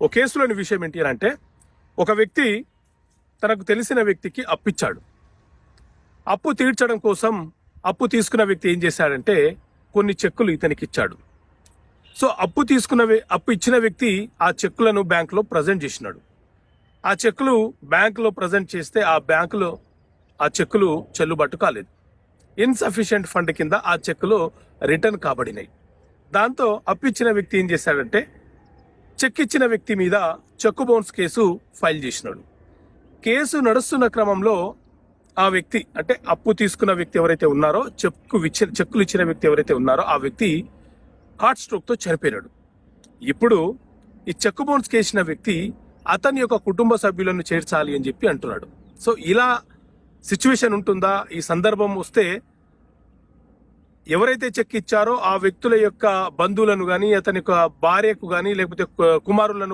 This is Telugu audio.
ఒక కేసులోని విషయం ఏంటి అని అంటే, ఒక వ్యక్తి తనకు తెలిసిన వ్యక్తికి అప్పిచ్చాడు. అప్పు తీర్చడం కోసం అప్పు తీసుకున్న వ్యక్తి ఏం చేశాడంటే కొన్ని చెక్కులు ఇతనికి ఇచ్చాడు. సో అప్పు ఇచ్చిన వ్యక్తి ఆ చెక్కులను బ్యాంకులో ప్రజెంట్ చేసినాడు. ఆ చెక్కులు బ్యాంకులో ప్రజెంట్ చేస్తే ఆ చెక్కులు చెల్లుబాటు కాలేదు. ఇన్సఫిషియెంట్ ఫండ్ కింద ఆ చెక్కులు రిటర్న్ కాబడినాయి. దాంతో అప్పిచ్చిన వ్యక్తి ఏం చేశాడంటే చెక్ ఇచ్చిన వ్యక్తి మీద చెక్ బౌన్స్ కేసు ఫైల్ చేసినాడు. కేసు నడుస్తున్న క్రమంలో ఆ వ్యక్తి అంటే అప్పు తీసుకున్న వ్యక్తి ఎవరైతే ఉన్నారో, చెక్కులు ఇచ్చిన వ్యక్తి ఎవరైతే ఉన్నారో ఆ వ్యక్తి హార్ట్ స్ట్రోక్ తో చనిపోయినాడు. ఇప్పుడు ఈ చెక్ బౌన్స్ చేసిన వ్యక్తి అతని యొక్క కుటుంబ సభ్యులను చేర్చాలి అని చెప్పి అంటున్నాడు. సో ఇలా సిచ్యువేషన్ ఉంటుందా? ఈ సందర్భం వస్తే ఎవరైతే చెక్ ఇచ్చారో ఆ వ్యక్తుల యొక్క బంధువులను గాని, అతని యొక్క భార్యకు గాని, లేకపోతే కుమారులను